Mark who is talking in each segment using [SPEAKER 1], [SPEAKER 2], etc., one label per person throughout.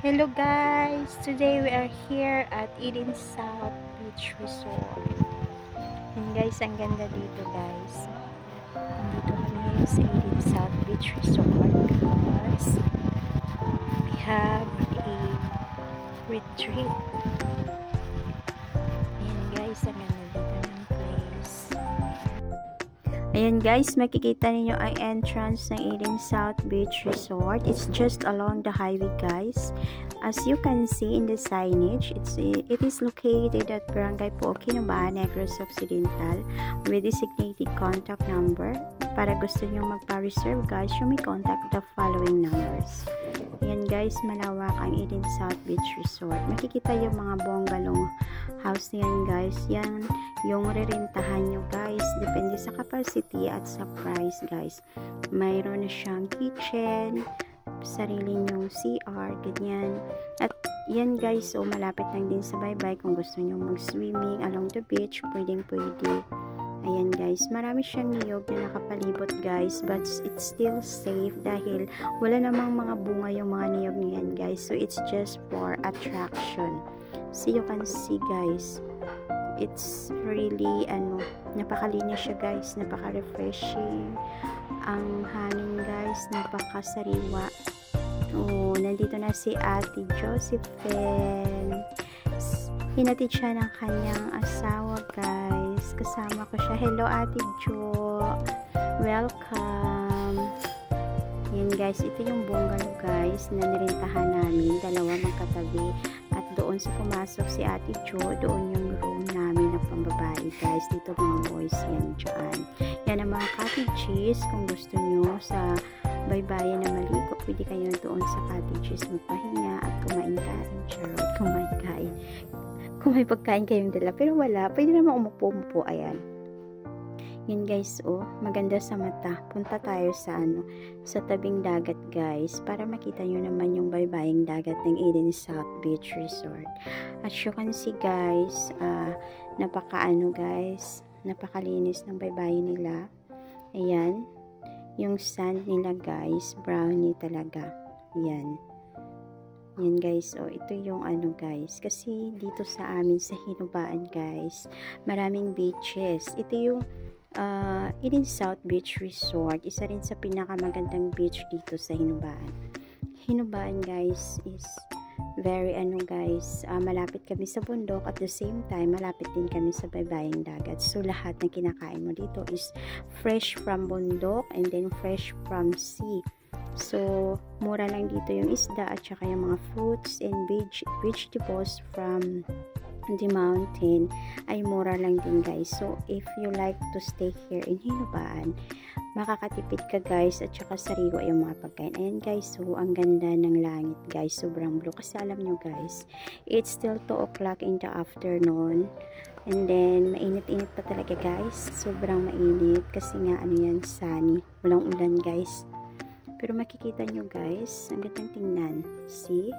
[SPEAKER 1] Hello guys! Today we are here at Eden South Beach Resort. And guys, ang ganda dito guys. Nandito kami sa Eden South Beach Resort because we have a retreat. Ayan guys, ang ganda dito ng place. Ayan guys, makikita ninyo ang entrance ng Eden South Beach Resort. It's just along the highway guys. As you can see in the signage, it is located at Barangay Puo, Kinumbaan, Negros Occidental with designated contact number. Para gusto nyo magpa-reserve guys, you may contact the following numbers. Ayan guys, malawak ang Eden South Beach Resort. Makikita yung mga bungalow house niyan guys. Yan yung rerentahan nyo guys. Depende sa capacity at sa price guys. Mayroon na siyang kitchen, sarili nyong CR, ganyan. At yan guys, so malapit lang din sa baybay. Kung gusto nyo mag-swimming along the beach, pwedeng pwede. Ayan guys, marami siyang niyog na nakapalibot guys, but it's still safe dahil wala namang mga bunga yung mga niyog niyan guys. So it's just for attraction. So you can see guys, it's really napakalinis siya guys, napaka-refreshing. Ang hangin guys, napakasariwa. Oh, nandito na si Ate Josephine. Hinatid siya ng kanyang asawa guys. Kasama ko siya. Hello Ate Jo. Welcome. Yan guys, ito yung bungalow guys na nirentahan namin. Dalawa magkatabi. At doon sa pumasok si Ate Jo, doon yung room namin na pambabae guys. Dito mga boys yan dyan. Yan ang mga cottages. Kung gusto nyo sa baybayin na maligo, pwede kayo doon sa cottages magpahinga at kumain-kain. Charot, kumain-kain. Kung may pagkain kayong dala, pero wala, pwede naman umupo-umupo. Ayan. Yan guys, oh, maganda sa mata. Punta tayo sa sa tabing dagat guys, para makita nyo naman yung baybaying dagat ng Eden South Beach Resort. As you can see guys, guys, napakalinis ng baybayin nila. Ayan, yung sand nila guys, brownie talaga. Ayan. Yan guys, oh, ito yung guys, kasi dito sa amin sa Hinubaan guys, maraming beaches. Ito yung Eden South Beach Resort, isa rin sa pinakamagandang beach dito sa Hinubaan. Hinubaan guys is very guys, malapit kami sa bundok, at the same time malapit din kami sa baybaying dagat. So lahat ng kinakain mo dito is fresh from bundok and then fresh from sea. So mura lang dito yung isda at saka yung mga fruits and vegetables from the mountain ay mura lang din guys. So if you like to stay here in Hinubaan, makakatipid ka guys, at saka sariwa yung mga pagkain. Ayan guys, so ang ganda ng langit guys, sobrang blue. Kasi alam nyo guys, it's still 2 o'clock in the afternoon, and then mainit-init pa talaga guys, sobrang mainit kasi nga yan, sunny, walang ulan guys. Pero makikita nyo guys, ang gandang tingnan. See?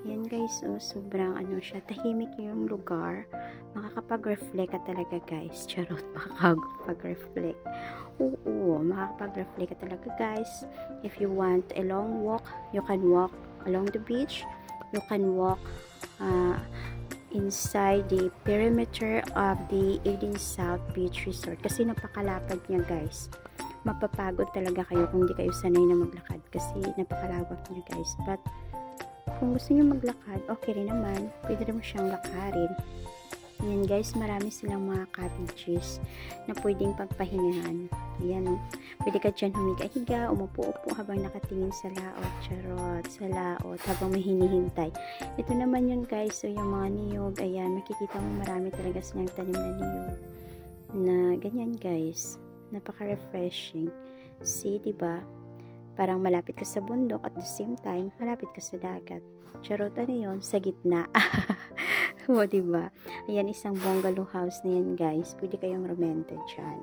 [SPEAKER 1] Yan guys, oh, sobrang siya, tahimik yung lugar. Makakapag-reflect ka talaga guys. Charot, makakapag-reflect. Oo, makakapag-reflect ka talaga guys. If you want a long walk, you can walk along the beach. You can walk inside the perimeter of the Eden South Beach Resort. Kasi napakalapad niya guys. Mapapagod talaga kayo kung di kayo sanay na maglakad kasi napakalawak niya guys. But kung gusto niyo maglakad, okay rin naman, pwede rin mo siyang lakarin. Ayan guys, marami silang mga cottages na pwedeng pagpahingahan. Ayan, pwede ka dyan humiga-higa, umupo-upo habang nakatingin sa laot. Charot, sa laot habang may hinihintay. Ito naman yun guys, so yung mga niyog, ayan, makikita mo marami talaga silang tanim na niyog na ganyan guys. Napaka-refreshing. See, diba? Parang malapit ka sa bundok, at the same time, malapit ka sa dagat. Charot, yun? Sa gitna. O, diba? Ayan, isang bungalow house na yan, guys. Pwede kayong romenta dyan.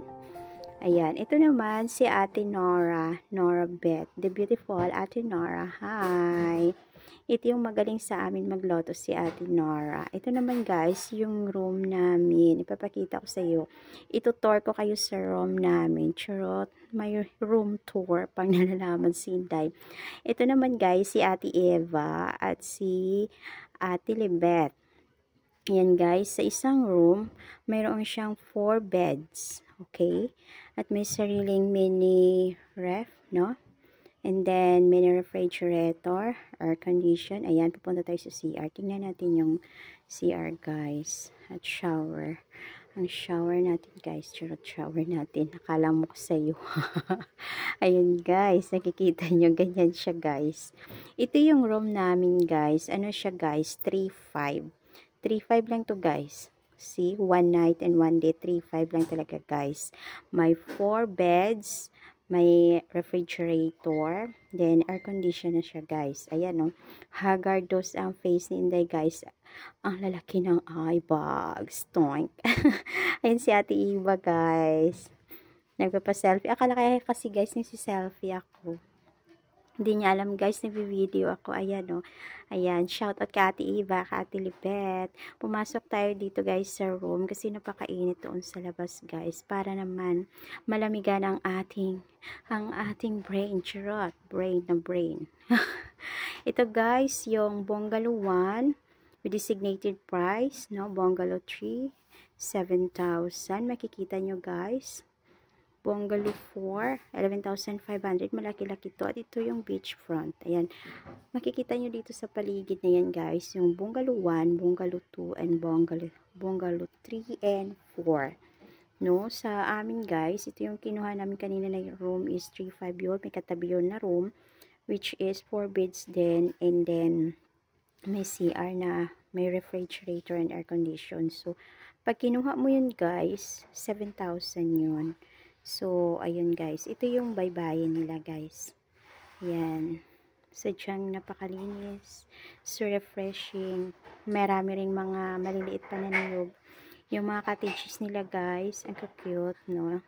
[SPEAKER 1] Ayan, ito naman si Ate Nora Beth. The beautiful Ate Nora. Hi! Ito yung magaling sa amin magloto, si Ate Nora. Ito naman guys, yung room namin. Ipapakita ko sa iyo. Itutour ko kayo sa room namin. Charot, may room tour pang nalalaman si Inday. Ito naman guys, si Ate Eva at si Ate Libet. Ayan guys, sa isang room, mayroon siyang 4 beds. Okay? At may sariling mini ref, no? And then, mini refrigerator, air condition. Ayan, pupunta tayo sa CR. Tingnan natin yung CR, guys. At shower. Ang shower natin, guys. Charot shower natin. Nakala mo ko sa'yo. Ayun, guys. Nakikita nyo. Ganyan siya, guys. Ito yung room namin, guys. Ano siya, guys? 3.5. 3.5 lang to, guys. See? 1 night and 1 day. 3.5 lang talaga, guys. May 4 beds. May refrigerator, then air condition na siya guys. Ayan no, hagardos ang face ni Inday guys. Ang lalaki ng eye bags. Toink. Ayan si Ate Iba guys. Nagpapa-selfie. Akala kaya kasi guys nagsi-selfie ako. Hindi niya alam guys, nagbi-video ako. Ayan o. Ayan, shoutout ka Ate Eva, ka Ate Libet. Pumasok tayo dito guys sa room kasi napakainit doon sa labas guys. Para naman malamigan ang ating brain. Charot. Brain na brain. Ito guys, yung bungalow 1 with designated price. No? Bungalow 3, 7,000. Makikita nyo guys. Bungalow 4, 11,500. Malaki-laki to. At ito yung beachfront. Ayan. Makikita nyo dito sa paligid na yan, guys. Yung bungalow 1, bungalow 2, and bungalow 3 and 4. No? Sa amin, guys, ito yung kinuha namin kanina na yung room is 3.5 yun. May katabi yun na room, which is 4 beds din. And then, may CR na may refrigerator and air condition. So, pag kinuha mo yun, guys, 7,000 yun. So, ayun guys. Ito yung baybayin nila guys. Ayan. Sadyang napakalinis. So, refreshing. Marami ring mga maliliit pa na niyog. Yung mga cottages nila guys. Ang cute, no?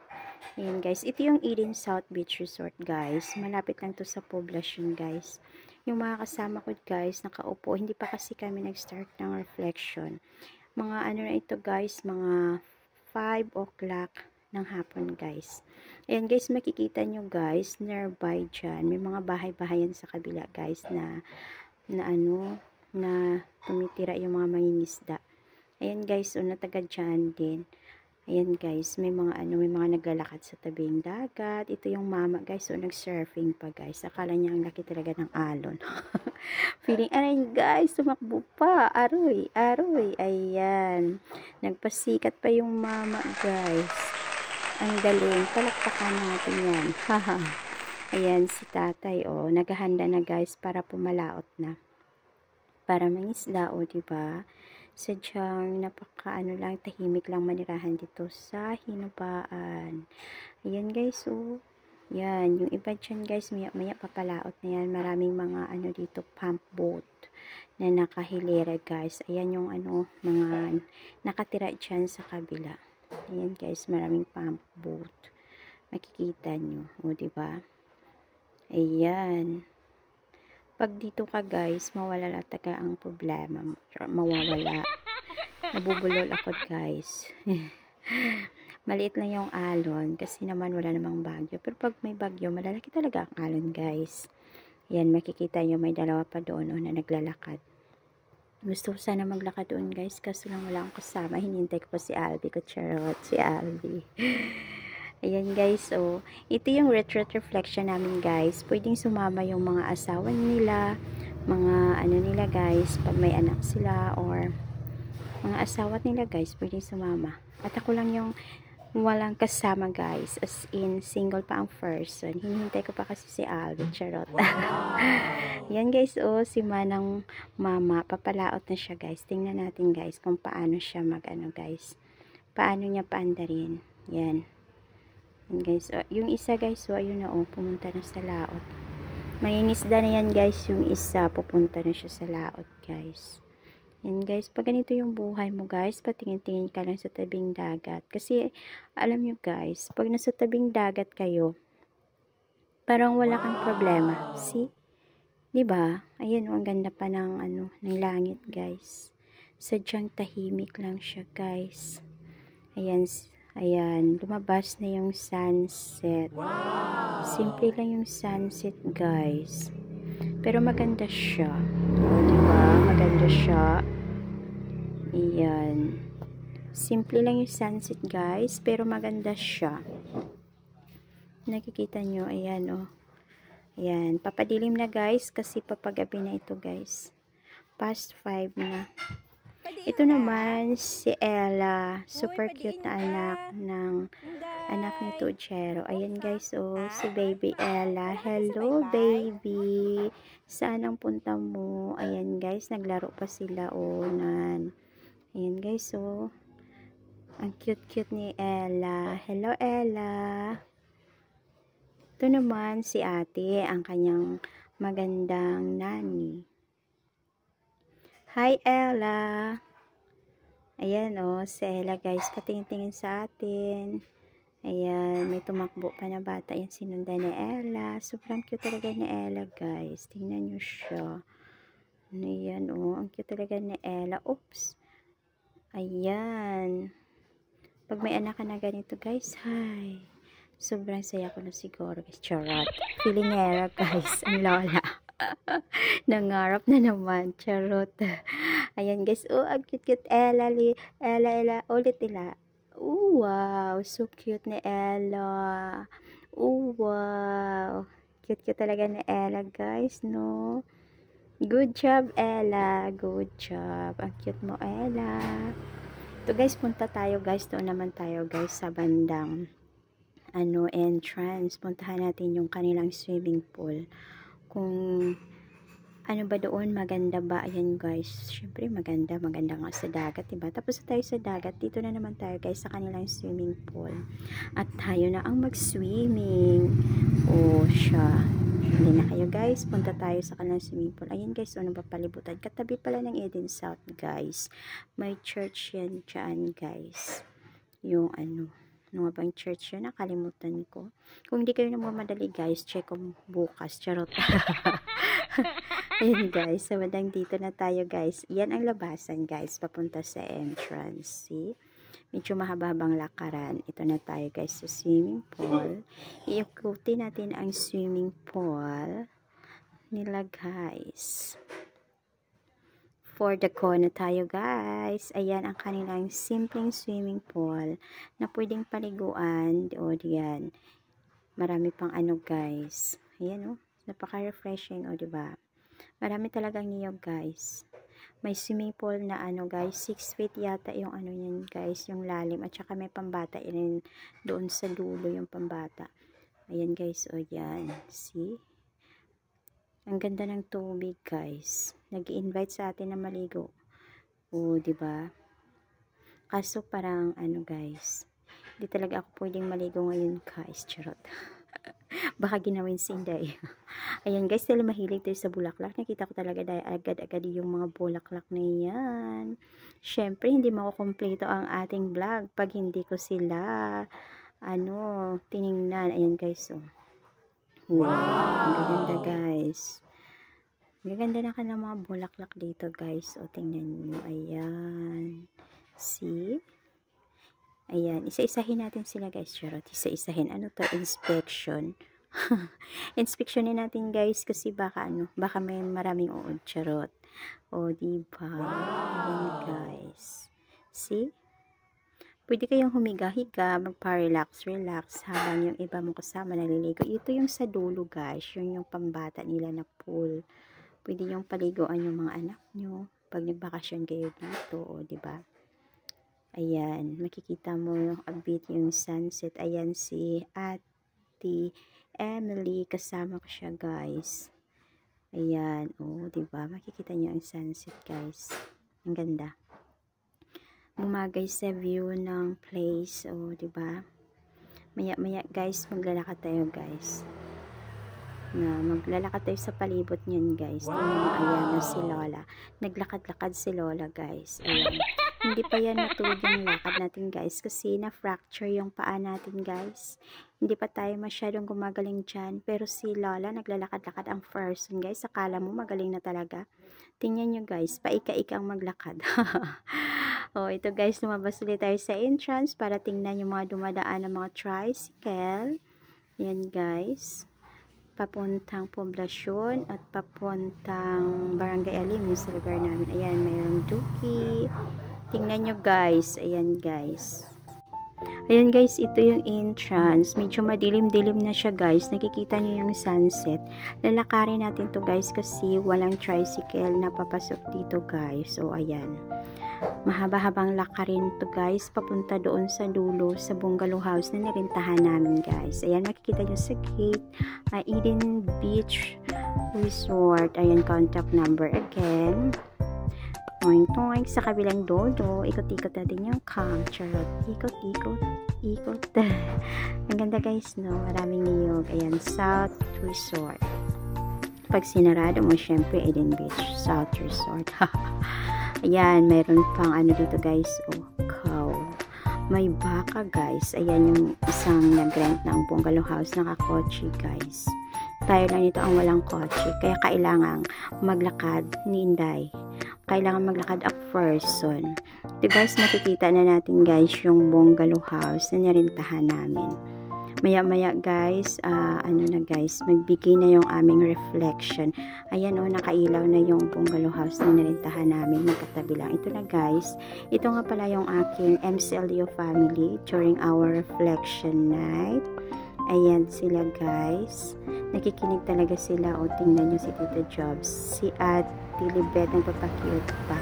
[SPEAKER 1] Ayan guys. Ito yung Eden South Beach Resort guys. Malapit lang to sa Poblacion guys. Yung mga kasama ko guys, nakaupo. Hindi pa kasi kami nag-start ng reflection. Mga ano na ito guys, mga 5 o'clock ng hapon guys. Ayan guys, makikita nyo guys, nearby dyan, may mga bahay-bahayan sa kabila guys na tumitira yung mga mangingisda. Ayan guys, natagad dyan din. Ayan guys, may mga naglalakad sa tabing dagat. Ito yung mama guys, nag-surfing pa guys. Akala niya ang laki talaga ng alon. Feeling, aray guys, tumakbo pa. Aroy. Ayan. Nagpasikat pa yung mama guys. Ang galing. Palakpakan natin yan. Haha. Ayan si tatay naghahanda na guys para pumalaot na. Para mangisda diba? Sadyang lang, tahimik lang manirahan dito sa Hinubaan. Ayan guys yan. Yung iba dyan guys, maya papalaot na yan. Maraming mga dito, pump boat na nakahilera guys. Ayan yung mga nakatira dyan sa kabila. Ayan guys, maraming pump boat. Makikita nyo. Diba? Ayan. Pag dito ka guys, mawala talaga ang problema. Mawawala. Nabubulol ako guys. Maliit lang yung alon kasi naman wala namang bagyo. Pero pag may bagyo, malalaki talaga ang alon guys. Ayan, makikita nyo may dalawa pa doon na naglalakad. Gusto ko sana maglakad doon guys, kaso lang wala akong kasama. Hinintay ko pa si Albi ko. Charot, si Albi. Ayan guys, ito yung retreat reflection namin guys. Pwedeng sumama yung mga asawa nila, mga nila guys, pag may anak sila or mga asawa nila guys, pwedeng sumama. At ako lang yung walang kasama guys, as in single pa ang person. Hinihintay ko pa kasi si Albi. Charot. Yan guys, si Manang mama, papalaot na siya guys. Tingnan natin guys kung paano siya guys. Paano niya paandarin. Yan. Yan guys, yung isa guys, ayun na pumunta na sa laot. Mangingisda na yan guys, yung isa pupunta na siya sa laot guys. Yan guys, pag ganito yung buhay mo guys, patingin-tingin ka lang sa tabing dagat. Kasi, alam nyo guys, pag nasa tabing dagat kayo, parang wala kang problema. See? 'Di ba? Ayan, oh, ang ganda pa ng ano, ng langit, guys. Sadyang tahimik lang siya, guys. Ayan, ayan, lumabas na yung sunset. Wow! Simple lang yung sunset, guys. Pero maganda siya. O, 'di ba? Maganda siya. Ayan. Simple lang yung sunset, guys, pero maganda siya. Nakikita nyo, ayan, oh. Ayan, papadilim na, guys, kasi papagabi na ito, guys. Past 5 na. Ito naman si Ella, super cute na anak ni Tuchero. Ayan, guys, oh, si baby Ella. Hello, baby. Saan ang punta mo? Ayan, guys, naglaro pa sila, oh, nan. Ayan, guys, oh. Ang cute-cute ni Ella. Hello, Ella. Ito naman si ate, ang kanyang magandang nani. Hi, Ella. Ayan, oh, si Ella, guys, katingin-tingin sa atin. Ayan, may tumakbo pa na bata. Yan, sinundan ni Ella. Sobrang cute talaga ni Ella, guys. Tingnan nyo siya. Ayan, oh, ang cute talaga ni Ella. Oops. Ayan. Pag may anak ka na ganito, guys, hi. Sobrang saya ko na siguro, guys. Charot. Feelingera, guys. Ang lola. Nangarap na naman. Charot. Ayan, guys. Oh, ang cute-cute. Ella. Ulit nila. Oh, wow. So cute ni Ella. Oh, wow. Cute-cute talaga ni Ella, guys, no? Good job, Ella. Good job. Ang cute mo, Ella. Ito, guys, punta tayo, guys. Doon naman tayo, guys, sa bandang entrance. Puntahan natin yung kanilang swimming pool. Kung ano ba doon, maganda ba? Ayan, guys. Syempre, maganda nga sa dagat, diba? Tapos tayo sa dagat. Dito na naman tayo, guys, sa kanilang swimming pool. At tayo na ang mag-swimming. Oh, siya. Hindi na kayo, guys. Punta tayo sa kanilang swimming pool. Ayan, guys. Ano ba palibutan? Katabi pala ng Eden South, guys. May church yan dyan, guys. Yung ano nga bang church yun? Nakalimutan ko. Kung hindi kayo nagmamadali, guys, check ko bukas. Charot. Ayan, guys. So, dito na tayo, guys. Yan ang labasan, guys. Papunta sa entrance. See? Medyo mahaba-habang lakaran. Ito na tayo, guys, sa swimming pool. Iikuti natin ang swimming pool nila, guys. For the corner tayo, guys. Ayan ang kanilang simpleng swimming pool na pwedeng paliguan. O, diyan. Marami pang guys. Ayan, o. Napaka-refreshing, o, diba? Marami talagang niyog, guys. May swimming pool na guys. 6 feet yata yung yan, guys. Yung lalim. At saka may pambata rin doon sa dulo yung pambata. Ayan, guys. O, yan. See? Ang ganda ng tubig, guys. Nag-i-invite sa atin na maligo. O, diba? Kaso parang, guys. Hindi talaga ako pwedeng maligo ngayon, guys. Charot. Baka ginawin si Inday. Ayan, guys. Dahil mahilig tayo sa bulaklak. Nakita ko talaga dahil agad-agad yung mga bulaklak na yan. Syempre, hindi makukumpleto ang ating vlog pag hindi ko sila, tiningnan. Ayan, guys. Oh. Wow! Ang ganda, guys. Ang ganda na ka ng mga bulaklak dito, guys. O, tingnan nyo. Ayan. See? Ayan. Isa-isahin natin sila, guys. Charot. Isa-isahin. Ano to? Inspection. Inspeksyonin natin, guys. Kasi baka baka may maraming uod. Charot. O, diba? Wow! Ayan, guys. See? Pwede kayong humiga-higa, magpa-relax habang yung iba mo kasama naliligo. Ito yung sa dulo, guys. Yung pambata nila na pool. Pwede yung paliguan yung mga anak nyo pag nagbakasyon kayo dito, o, diba? Ayan, makikita mo yung abit yung sunset. Ayan si Ate Emily, kasama ko siya, guys. Ayan, o, diba? Makikita nyo ang sunset, guys. Ang ganda. Bumagay sa view ng place, o, diba? Maya-maya, guys, maglalakad tayo, guys. na maglalakad tayo sa palibot niyan guys. Ayan na si Lola. Naglakad-lakad si Lola guys. Ayan. Hindi pa yan matuwid yung lakad natin guys kasi na-fracture yung paa natin guys. Hindi pa tayo masyadong gumagaling dyan. Pero si Lola naglalakad-lakad ang first guys. Akala mo magaling na talaga. Tingnan nyo guys, paika-ika ang maglakad. Oh, ito guys, lumabas ulit tayo sa entrance para tingnan yung mga dumadaan ng mga tricycle. Yan guys. Papuntang poblasyon at papuntang Barangay Alim sa lugar namin. Ayan, mayroong duki. Tingnan nyo guys. Ayan guys. Ayan guys, ito yung entrance. Medyo madilim-dilim na siya guys. Nakikita nyo yung sunset. Lalakarin natin to guys kasi walang tricycle na papasok dito guys. So ayan. Mahaba-habang lakarin to guys. Papunta doon sa dulo sa bungalow house na nirintahan namin guys. Ayan, makikita nyo sa gate. Eden Beach Resort. Ayan, contact number again. Toing-toing sa kabilang dodo. Ikot-ikot natin yung cam. Charot. Ikot-ikot. Ikot. Ang ganda guys, no? Maraming niyog. Ayan, South Resort. Pag sinarado mo, syempre, Eden Beach South Resort. Ayan, mayroon pang ano dito guys. Oh, cow. May baka guys. Ayan yung isang nag-rent ng bungalow house. Nakakotse guys. Tayo lang ito ang walang kotse. Kaya kailangang maglakad ni Inday. Kailangan maglakad a person. Ito guys, makikita na natin guys yung bungalow house na nirintahan namin. Maya-maya guys, ano na guys, magbigay na yung aming reflection. Ayan o, nakailaw na yung bungalow house na nirintahan namin. Magkatabi lang. Ito na guys. Ito nga pala yung aking MCLDO family during our reflection night. Ayan sila guys. Nakikinig talaga sila. O, tingnan nyo si Tito Jobs. Si Ate Libet nagpapakute pa.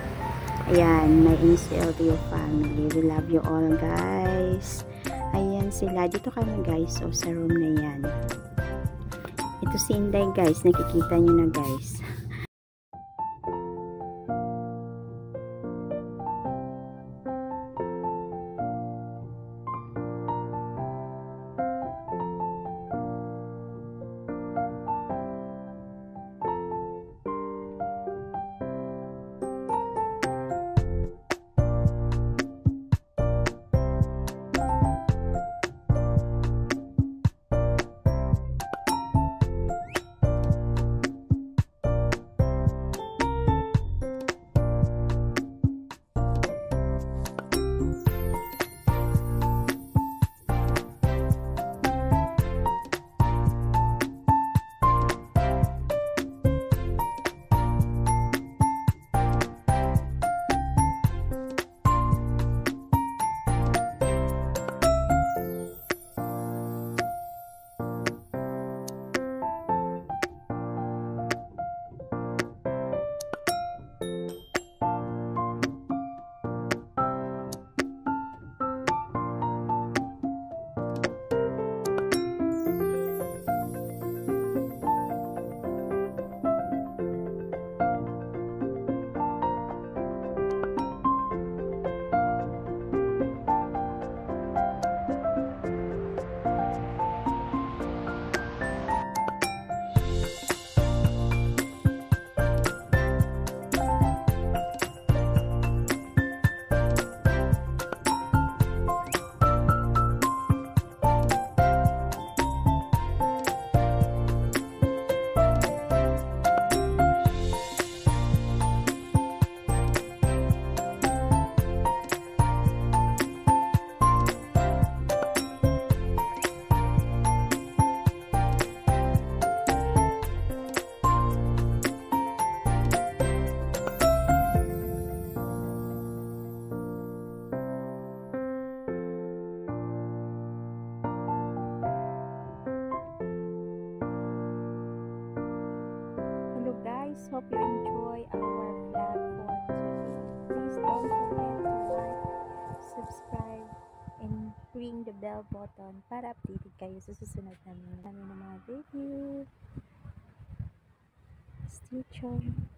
[SPEAKER 1] Ayan, my MCLDO family. We love you all guys. Ayan sila. Dito kami guys. O, sa room na yan. Ito si Inday guys. Nakikita nyo na guys. Hope you enjoy our vlog for today. Please don't forget to like, subscribe, and ring the bell button para updated kayo sa susunod namin ng mga video. Stay tuned.